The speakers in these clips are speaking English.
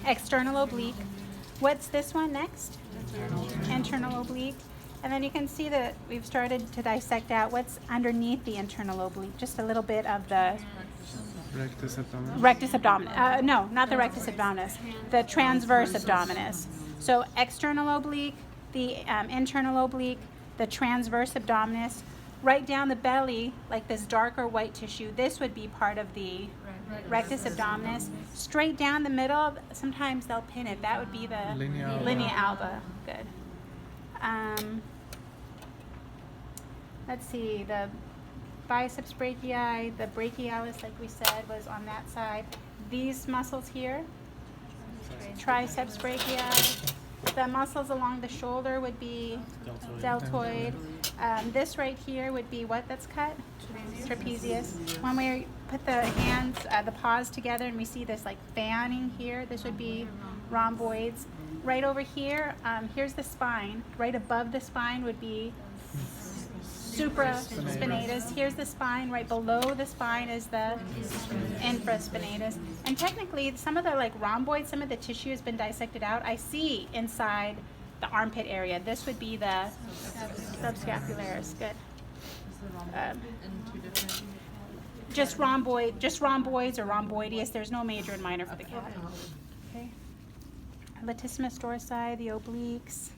external oblique. What's this one next? Internal oblique. And then you can see that we've started to dissect out what's underneath the internal oblique, just a little bit of the Rectus abdominis. rectus abdominis. No, not the rectus abdominis, the transverse abdominis. So external oblique, the internal oblique, the transverse abdominis. Right down the belly, like this darker white tissue, this would be part of the rectus abdominis. Straight down the middle, sometimes they'll pin it. That would be the linea alba. Good. Let's see, the biceps brachii, the brachialis, like we said, was on that side. These muscles here, triceps brachii. The muscles along the shoulder would be deltoid. This right here would be what that's cut? Trapezius. When we put the hands, the paws together and we see this like fanning here, this would be rhomboids. Right over here, here's the spine. Right above the spine would be supraspinatus. Here's the spine. Right below the spine is the infraspinatus. And technically, some of the like rhomboids, some of the tissue has been dissected out. I see inside the armpit area. This would be the subscapularis. Good. Just rhomboids or rhomboideus. There's no major and minor for the cat. Okay. Latissimus dorsi, the obliques.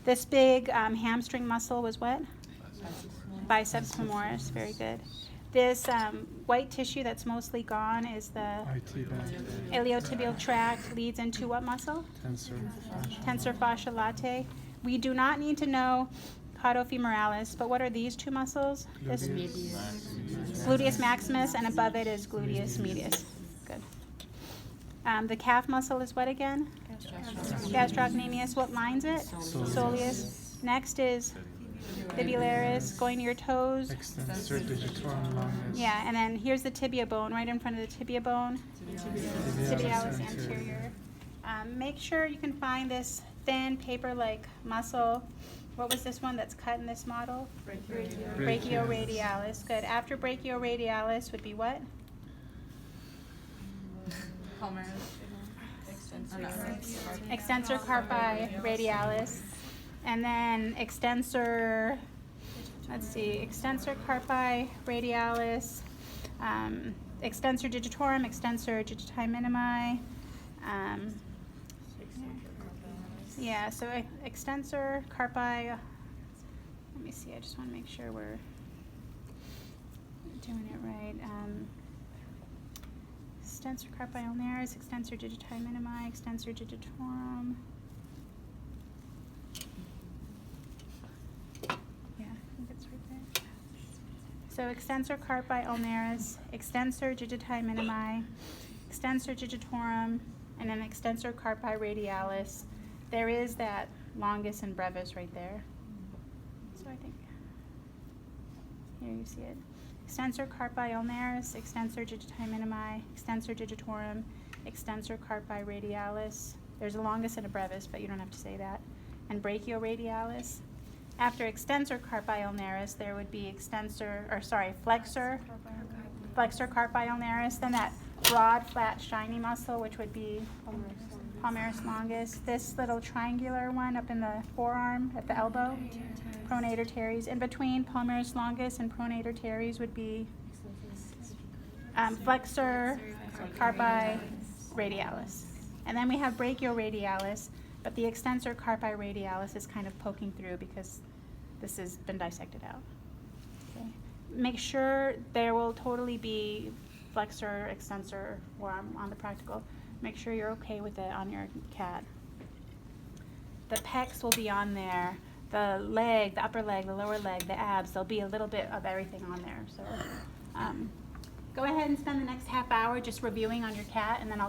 This big hamstring muscle was what? Biceps femoris. Very good. This white tissue that's mostly gone is the iliotibial tract. Leads into what muscle? Tensor fascia latae. We do not need to know caudofemoralis, but what are these two muscles? This gluteus maximus, and above it is gluteus medius. Good. The calf muscle is what again? Gastrocnemius. What lines it? Soleus. Next is fibularis, going to your toes. Extensor digitorum longus. Yeah, and then here's the tibia bone, right in front of the tibia bone. Tibialis anterior. Make sure you can find this thin paper-like muscle. What was this one that's cut in this model? Brachioradialis. Good. After brachioradialis would be what? Extensor carpi radialis. And then extensor, let's see, extensor carpi radialis, extensor digitorum, extensor digiti minimi. Yeah, so extensor carpi, let me see, I just want to make sure we're doing it right. Extensor carpi ulnaris, extensor digiti minimi, extensor digitorum. So extensor carpi ulnaris, extensor digiti minimi, extensor digitorum, and then extensor carpi radialis. There is that longus and brevis right there. So I think here you see it. Extensor carpi ulnaris, extensor digiti minimi, extensor digitorum, extensor carpi radialis. There's a longus and a brevis, but you don't have to say that. And brachioradialis. After extensor carpi ulnaris, there would be flexor carpi ulnaris, then that broad, flat, shiny muscle, which would be palmaris longus. This little triangular one up in the forearm at the elbow, pronator teres. In between palmaris longus and pronator teres would be flexor carpi radialis. And then we have brachioradialis. But the extensor carpi radialis is kind of poking through because this has been dissected out. Okay. Make sure there will totally be flexor, extensor, or on the practical. Make sure you're okay with it on your cat. The pecs will be on there. The leg, the upper leg, the lower leg, the abs, there'll be a little bit of everything on there. So go ahead and spend the next half hour just reviewing on your cat, and then I'll